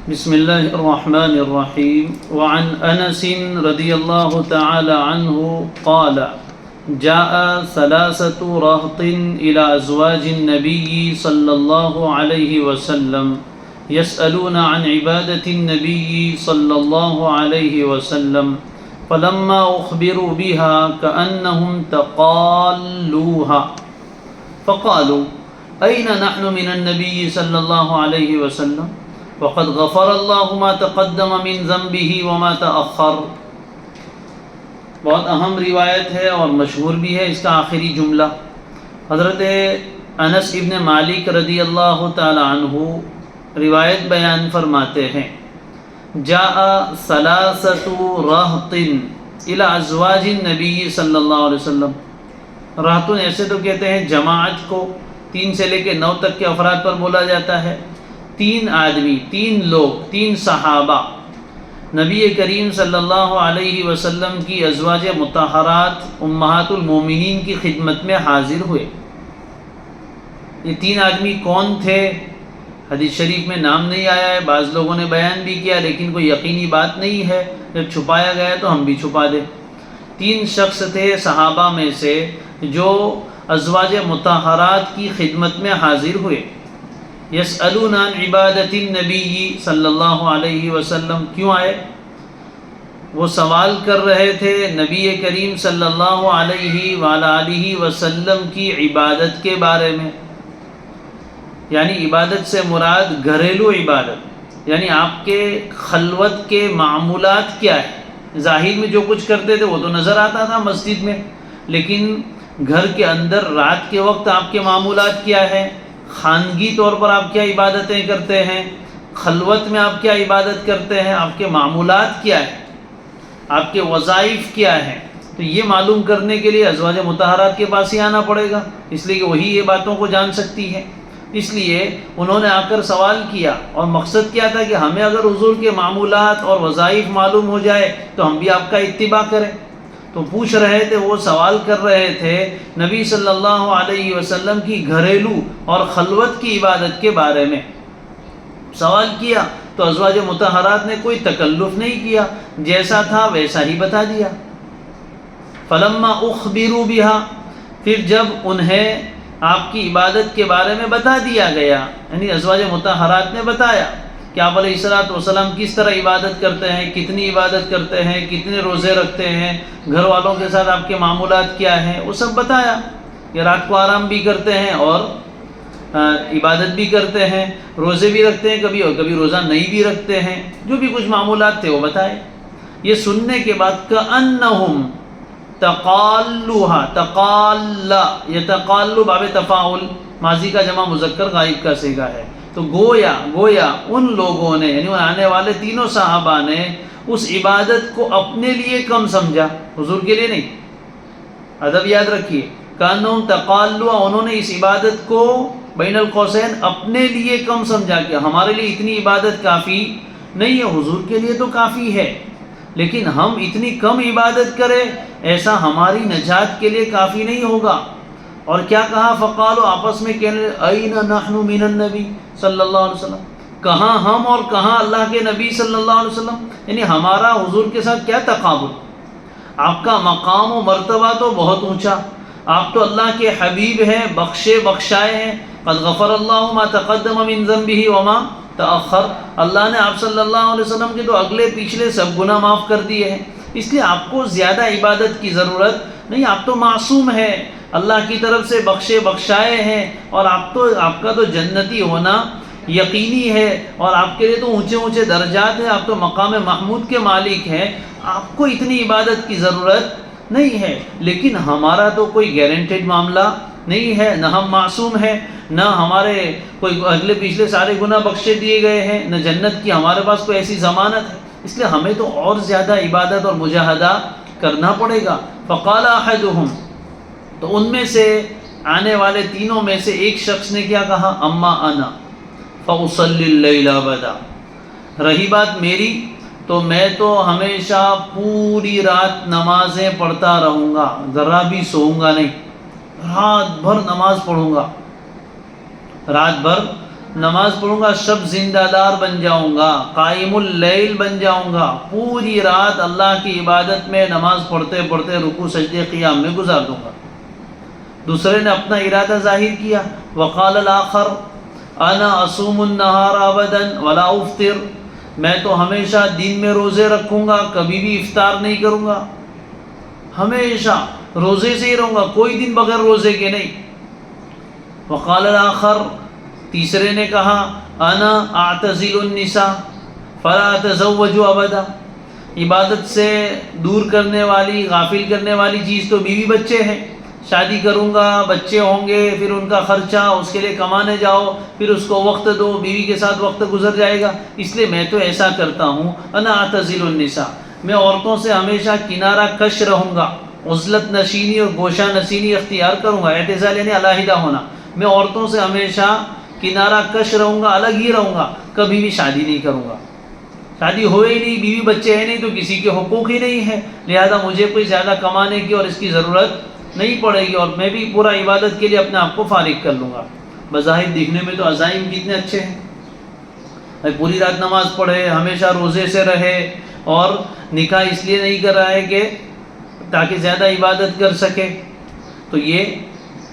بسم الله الرحمن الرحيم. وعن أنس رضي الله تعالى عنه قال: جاء ثلاثة رهط إلى أزواج النبي صلى الله عليه وسلم يسألون عن عبادة النبي صلى الله عليه وسلم، فلما أخبروا بها كأنهم تقالوها، فقالوا: أين نحن من النبي صلى الله عليه وسلم وقد غفر الله ما تقدم من ذنبه وما تأخر. بہت اہم روایت ہے اور مشہور بھی ہے اس کا آخری جملہ. حضرت انس ابن مالک رضی اللہ تعالی عنہ روایت بیان فرماتے ہیں: جاء ثلاثۃ رہط الی ازواج النبی صلی اللہ علیہ وسلم. رہط ایسے تو کہتے ہیں جماعت کو 3 سے لے کے 9 تک کے افراد پر بولا جاتا ہے. 3 آدمی، 3 لوگ، 3 صحابہ نبی کریم صلی اللہ علیہ وسلم کی ازواج مطہرات امہات المومنین کی خدمت میں حاضر ہوئے. یہ 3 آدمی کون تھے؟ حدیث شریف میں نام نہیں آیا ہے، بعض لوگوں نے بیان بھی کیا لیکن کوئی یقینی بات نہیں ہے، جب چھپایا گیا تو ہم بھی چھپا دیں. 3 شخص تھے صحابہ میں سے جو ازواج مطہرات کی خدمت میں حاضر ہوئے. یسألون عن عبادت النبی صلی اللہ علیہ وسلم. کیوں آئے؟ وہ سوال کر رہے تھے نبی کریم صلی اللہ علیہ وآلہ وسلم کی عبادت کے بارے میں. یعنی عبادت سے مراد گھریلو عبادت، یعنی آپ کے خلوت کے معمولات کیا ہے. ظاہر میں جو کچھ کرتے تھے وہ تو نظر آتا تھا مسجد میں، لیکن گھر کے اندر رات کے وقت آپ کے معمولات کیا ہے، خانگی طور پر آپ کیا عبادتیں کرتے ہیں، خلوت میں آپ کیا عبادت کرتے ہیں، آپ کے معمولات کیا ہیں، آپ کے وظائف کیا ہیں. تو یہ معلوم کرنے کے لیے ازواج مطہرات کے پاس ہی آنا پڑے گا، اس لیے کہ وہی یہ باتوں کو جان سکتی ہے. اس لیے انہوں نے آ کر سوال کیا، اور مقصد کیا تھا کہ ہمیں اگر حضور کے معمولات اور وظائف معلوم ہو جائے تو ہم بھی آپ کا اتباع کریں. تو پوچھ رہے تھے، وہ سوال کر رہے تھے نبی صلی اللہ علیہ وسلم کی گھریلو اور خلوت کی عبادت کے بارے میں. سوال کیا تو ازواج مطہرات نے کوئی تکلف نہیں کیا، جیسا تھا ویسا ہی بتا دیا. فلما اخبروا بها، پھر جب انہیں آپ کی عبادت کے بارے میں بتا دیا گیا، یعنی ازواج مطہرات نے بتایا کہ آپ علیہ الصلوۃ والسلام کس طرح عبادت کرتے ہیں، کتنی عبادت کرتے ہیں، کتنے روزے رکھتے ہیں، گھر والوں کے ساتھ آپ کے معمولات کیا ہیں، وہ سب بتایا. کہ رات کو آرام بھی کرتے ہیں اور عبادت بھی کرتے ہیں، روزے بھی رکھتے ہیں کبھی، اور کبھی روزہ نہیں بھی رکھتے ہیں. جو بھی کچھ معمولات تھے وہ بتائے. یہ سننے کے بعد کأنہم تقالوها، تقالا، یہ تقالو باب تفاعل، ماضی کا جمع مذکر غائب کا صیغہ ہے. تو گویا ان لوگوں نے، یعنی آنے والے 3 صحابہ نے اس عبادت کو اپنے لیے کم سمجھا، حضور کے لیے نہیں. ادب یاد رکھیے، کانہم تقالوا، انہوں نے اس عبادت کو بین القوسین اپنے لیے کم سمجھا کہ ہمارے لیے اتنی عبادت کافی نہیں ہے، حضور کے لیے تو کافی ہے، لیکن ہم اتنی کم عبادت کریں ایسا ہماری نجات کے لیے کافی نہیں ہوگا. اور کیا کہا؟ فقالوا، آپس میں کہنے این نحن من النبی صلی اللہ علیہ وسلم، کہاں ہم اور کہاں اللہ کے نبی صلی اللہ علیہ وسلم. یعنی ہمارا حضور کے ساتھ کیا تقابل. آپ کا مقام و مرتبہ تو بہت اونچا، آپ تو اللہ کے حبیب ہیں، بخشے بخشائے ہیں. قد غفر اللہ ما تقدم من ذنبہ وما تأخر، اللہ نے آپ صلی اللہ علیہ وسلم کے تو اگلے پچھلے سب گناہ معاف کر دیے ہیں. اس لیے آپ کو زیادہ عبادت کی ضرورت نہیں، آپ تو معصوم ہیں، اللہ کی طرف سے بخشے بخشائے ہیں، اور آپ کا تو جنتی ہونا یقینی ہے، اور آپ کے لیے تو اونچے اونچے درجات ہیں، آپ تو مقام محمود کے مالک ہیں، آپ کو اتنی عبادت کی ضرورت نہیں ہے. لیکن ہمارا تو کوئی گارنٹیڈ معاملہ نہیں ہے، نہ ہم معصوم ہیں، نہ ہمارے کوئی اگلے پچھلے سارے گناہ بخشے دیے گئے ہیں، نہ جنت کی ہمارے پاس کوئی ایسی ضمانت ہے. اس لیے ہمیں تو اور زیادہ عبادت اور مجاہدہ کرنا پڑے گا. فقال احدهم، تو ان میں سے آنے والے 3 میں سے ایک شخص نے کیا کہا؟ اما انا فاصلی اللیل ابدا، رہی بات میری تو میں تو ہمیشہ پوری رات نمازیں پڑھتا رہوں گا، ذرا بھی سوؤں گا نہیں، رات بھر نماز پڑھوں گا، رات بھر نماز پڑھوں گا شب زندہ دار بن جاؤں گا، قائم اللیل بن جاؤں گا، پوری رات اللہ کی عبادت میں نماز پڑھتے پڑھتے رکوع سجدے قیام میں گزار دوں گا۔ دوسرے نے اپنا ارادہ ظاہر کیا، وقال الآخر انا اصوم النہار ابدا ولا افطر، میں تو ہمیشہ دن میں روزے رکھوں گا، کبھی بھی افطار نہیں کروں گا، ہمیشہ روزے سے ہی رہوں گا، کوئی دن بغیر روزے کے نہیں۔ وقال الآخر، تیسرے نے کہا انا اعتزل النساء فلا اتزوج ابدا، عبادت سے دور کرنے والی غافل کرنے والی چیز تو بیوی بچے ہیں، شادی کروں گا بچے ہوں گے، پھر ان کا خرچہ، اس کے لیے کمانے جاؤ، پھر اس کو وقت دو، بیوی کے ساتھ وقت گزر جائے گا، اس لیے میں تو ایسا کرتا ہوں، انا اعتزل النساء، میں عورتوں سے ہمیشہ کنارہ کش رہوں گا، عزلت نشینی اور گوشہ نشینی اختیار کروں گا، اعتزال یعنی علیحدہ ہونا، میں عورتوں سے ہمیشہ کنارہ کش رہوں گا، الگ ہی رہوں گا، کبھی بھی شادی نہیں کروں گا، شادی ہوئے ہی نہیں، بیوی بچے ہیں نہیں تو کسی کے حقوق ہی نہیں ہے، لہذا مجھے کوئی زیادہ کمانے کی اور اس کی ضرورت نہیں پڑے گی، اور میں بھی پورا عبادت کے لیے اپنے آپ کو فارغ کر لوں گا۔ بظاہر دیکھنے میں تو عزائم کتنے اچھے ہیں، پوری رات نماز پڑھے، ہمیشہ روزے سے رہے، اور نکاح اس لیے نہیں کر رہا ہے کہ تاکہ زیادہ عبادت کر سکے، تو یہ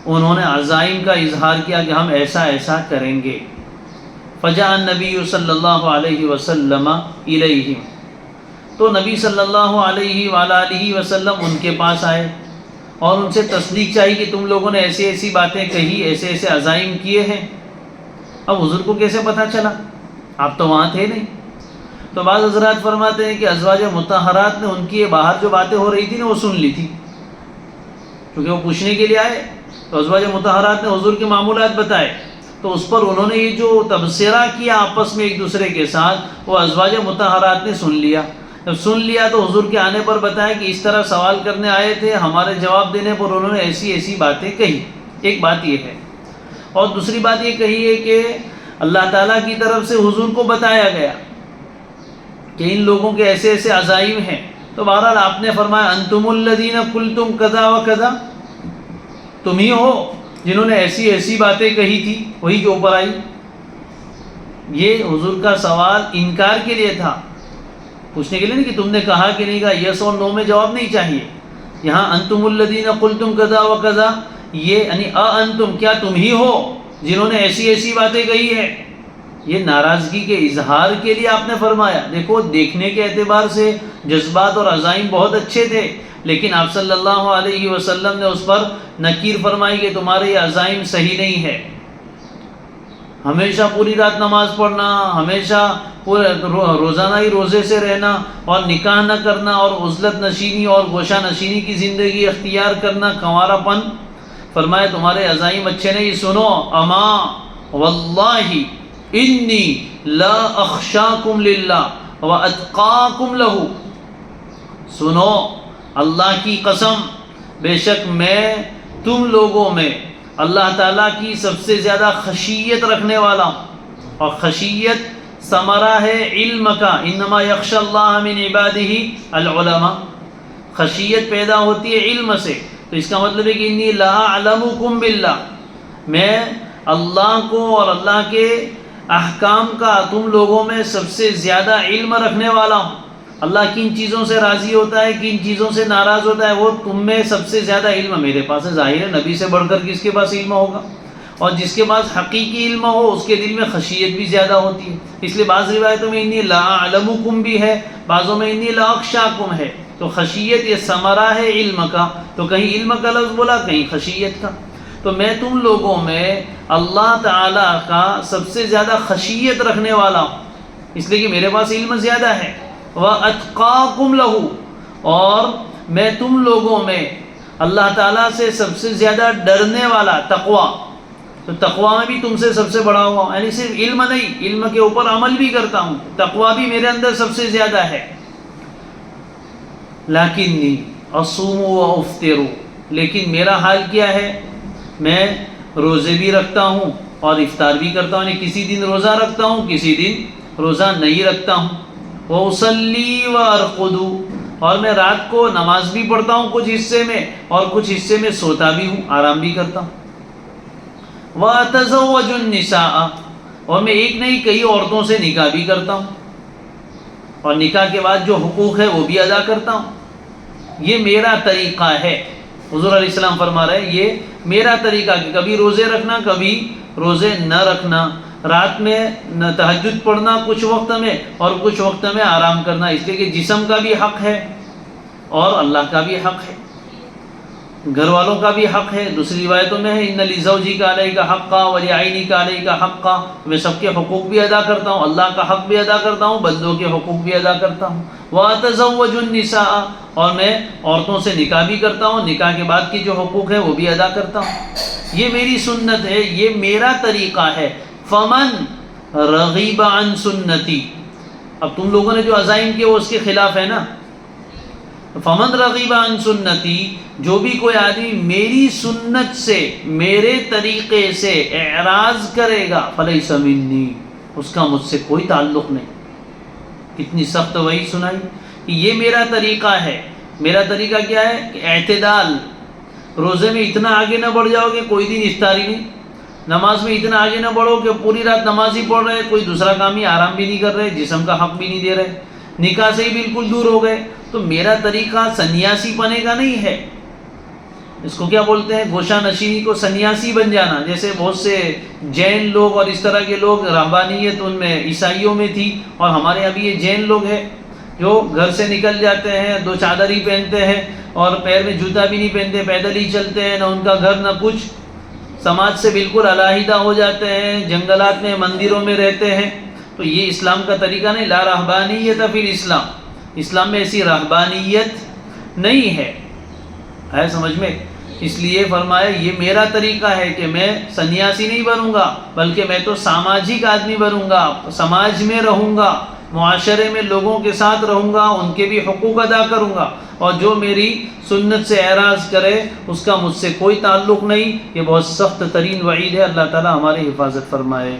انہوں نے عزائم کا اظہار کیا کہ ہم ایسا ایسا کریں گے۔ فجاء النبی صلی اللہ علیہ وسلم الیہم، تو نبی صلی اللہ علیہ وآلہ وسلم ان کے پاس آئے اور ان سے تصدیق چاہی کہ تم لوگوں نے ایسی ایسی باتیں کہی، ایسے ایسے عزائم کیے ہیں۔ اب حضور کو کیسے پتہ چلا؟ آپ تو وہاں تھے نہیں۔ تو بعض حضرات فرماتے ہیں کہ ازواج مطہرات نے ان کی باہر جو باتیں ہو رہی تھی نا وہ سن لی تھی، کیونکہ وہ پوچھنے کے لیے آئے، تو ازواج مطہرات نے حضور کے معمولات بتائے، تو اس پر انہوں نے یہ جو تبصرہ کیا آپس میں ایک دوسرے کے ساتھ، وہ ازواج مطہرات نے سن لیا۔ جب سن لیا تو حضور کے آنے پر بتایا کہ اس طرح سوال کرنے آئے تھے، ہمارے جواب دینے پر انہوں نے ایسی ایسی باتیں کہی۔ ایک بات یہ ہے، اور دوسری بات یہ کہی ہے کہ اللہ تعالیٰ کی طرف سے حضور کو بتایا گیا کہ ان لوگوں کے ایسے ایسے عزائم ہیں، تو بہرحال آپ نے فرمایا انتم الذین قلتم کذا و کذا، تم ہی ہو جنہوں نے ایسی ایسی باتیں کہی تھی، وہی جو اوپر آئی۔ یہ حضور کا سوال انکار کے لیے تھا، پوچھنے کے لیے نہیں کہ تم نے کہا کہ نہیں کہا، یس اور نو میں جواب نہیں چاہیے۔ یہاں انتم الذین قلتم کذا و کذا، یہ یعنی انتم، کیا تم ہی ہو جنہوں نے ایسی ایسی باتیں کہی ہے؟ یہ ناراضگی کے اظہار کے لیے آپ نے فرمایا۔ دیکھو دیکھنے کے اعتبار سے جذبات اور عزائم بہت اچھے تھے، لیکن آپ صلی اللہ علیہ وسلم نے اس پر نکیر فرمائی کہ تمہارے یہ عزائم صحیح نہیں ہے۔ ہمیشہ پوری رات نماز پڑھنا، ہمیشہ روزانہ ہی روزے سے رہنا، اور نکاح نہ کرنا، اور عزلت نشینی اور گوشہ نشینی کی زندگی اختیار کرنا، کنوارا پن، فرمایا تمہارے عزائم اچھے نہیں۔ سنو، اما واللہ انی لا اخشاکم للہ واتقاکم لہ، سنو اللہ کی قسم، بے شک میں تم لوگوں میں اللہ تعالیٰ کی سب سے زیادہ خشیت رکھنے والا ہوں، اور خشیت ثمرہ ہے علم کا، انما یخشی اللہ من عبادہ العلماء، خشیت پیدا ہوتی ہے علم سے، تو اس کا مطلب ہے کہ انی لا اعلمکم باللہ، میں اللہ کو اور اللہ کے احکام کا تم لوگوں میں سب سے زیادہ علم رکھنے والا ہوں۔ اللہ کن چیزوں سے راضی ہوتا ہے، کن چیزوں سے ناراض ہوتا ہے، وہ تم میں سب سے زیادہ علم میرے پاس ہے۔ ظاہر ہے نبی سے بڑھ کر کس کے پاس علم ہوگا، اور جس کے پاس حقیقی علم ہو اس کے دل میں خشیت بھی زیادہ ہوتی ہے۔ اس لیے بعض روایتوں میں انی لا اعلمکم بھی ہے، بعضوں میں انی لا اخشاکم ہے، تو خشیت یہ ثمرہ ہے علم کا، تو کہیں علم کا لفظ بولا، کہیں خشیت کا، تو میں تم لوگوں میں اللہ تعالیٰ کا سب سے زیادہ خشیت رکھنے والا ہوں، اس لیے کہ میرے پاس علم زیادہ ہے۔ وَأَتْقَاكُمْ لَهُ، اور میں تم لوگوں میں اللہ تعالیٰ سے سب سے زیادہ ڈرنے والا، تقوی، تو تقوی میں بھی تم سے سب سے بڑا ہوا، یعنی صرف علم نہیں، علم کے اوپر عمل بھی کرتا ہوں، تقوی بھی میرے اندر سب سے زیادہ ہے۔ لَكِنِّي أَصُومُ وَأُفْطِرُ، لیکن میرا حال کیا ہے، میں روزے بھی رکھتا ہوں اور افطار بھی کرتا ہوں، یعنی کسی دن روزہ رکھتا ہوں، کسی دن روزہ نہیں رکھتا ہوں۔ وَأُصَلِّي وَأَرْقُدُ، اور میں رات کو نماز بھی پڑھتا ہوں کچھ حصے میں، اور کچھ حصے میں سوتا بھی ہوں، آرام بھی کرتا ہوں۔ وَأَتَزَوَّجُ النِّسَاءَ، اور میں ایک نہیں کئی عورتوں سے نکاح بھی کرتا ہوں، اور نکاح کے بعد جو حقوق ہے وہ بھی ادا کرتا ہوں۔ یہ میرا طریقہ ہے۔ حضور علیہ السلام فرما رہے ہیں یہ میرا طریقہ کہ کبھی روزے رکھنا، کبھی روزے نہ رکھنا، رات میں تہجد پڑھنا کچھ وقت میں، اور کچھ وقت میں آرام کرنا، اس لیے کہ جسم کا بھی حق ہے اور اللہ کا بھی حق ہے، گھر والوں کا بھی حق ہے۔ دوسری روایتوں میں ہے ان لزوجک علیک حقا ولعینک علیک حقا، میں سب کے حقوق بھی ادا کرتا ہوں، اللہ کا حق بھی ادا کرتا ہوں، بندوں کے حقوق بھی ادا کرتا ہوں۔ واتزوج النساء، اور میں عورتوں سے نکاح بھی کرتا ہوں، نکاح کے بعد کی جو حقوق ہے وہ بھی ادا کرتا ہوں۔ یہ میری سنت ہے، یہ میرا طریقہ ہے۔ فمن رغب عن سنتی، اب تم لوگوں نے جو عزائم کیے وہ اس کے خلاف ہے نا۔ فمن رغب عن سنتی، جو بھی کوئی آدمی میری سنت سے، میرے طریقے سے اعراض کرے گا، فلیس منی، اس کا مجھ سے کوئی تعلق نہیں۔ کتنی سخت وحی سنائی کہ یہ میرا طریقہ ہے۔ میرا طریقہ کیا ہے کہ اعتدال، روزے میں اتنا آگے نہ بڑھ جاؤ کہ کوئی دن افطاری نہیں، نماز میں اتنا آگے نہ بڑھو کہ پوری رات نماز ہی پڑھ رہے، کوئی دوسرا کام ہی آرام بھی نہیں کر رہے، جسم کا حق بھی نہیں دے رہے، نکاح سے ہی بالکل دور ہو گئے۔ تو میرا طریقہ سنیاسی پنے کا نہیں ہے، اس کو کیا بولتے ہیں، گوشہ نشینی کو سنیاسی بن جانا۔ جیسے بہت سے جین لوگ اور اس طرح کے لوگ، رہبانیت ان میں عیسائیوں میں تھی، اور ہمارے ابھی یہ جین لوگ ہیں جو گھر سے نکل جاتے ہیں، دو چادر ہی پہنتے ہیں اور پیر میں جوتا بھی نہیں پہنتے، پیدل ہی چلتے ہیں، نہ ان کا گھر نہ کچھ، سماج سے بالکل علیحدہ ہو جاتے ہیں، جنگلات میں مندروں میں رہتے ہیں۔ تو یہ اسلام کا طریقہ نہیں۔ لا رہبانیت فی الاسلام، اسلام میں ایسی رہبانیت نہیں ہے سمجھ میں۔ اس لیے فرمایا یہ میرا طریقہ ہے کہ میں سنیاسی نہیں بنوں گا، بلکہ میں تو ساماجک آدمی بنوں گا، سماج میں رہوں گا، معاشرے میں لوگوں کے ساتھ رہوں گا، ان کے بھی حقوق ادا کروں گا، اور جو میری سنت سے اعراض کرے اس کا مجھ سے کوئی تعلق نہیں۔ یہ بہت سخت ترین وعید ہے، اللہ تعالی ہماری حفاظت فرمائے۔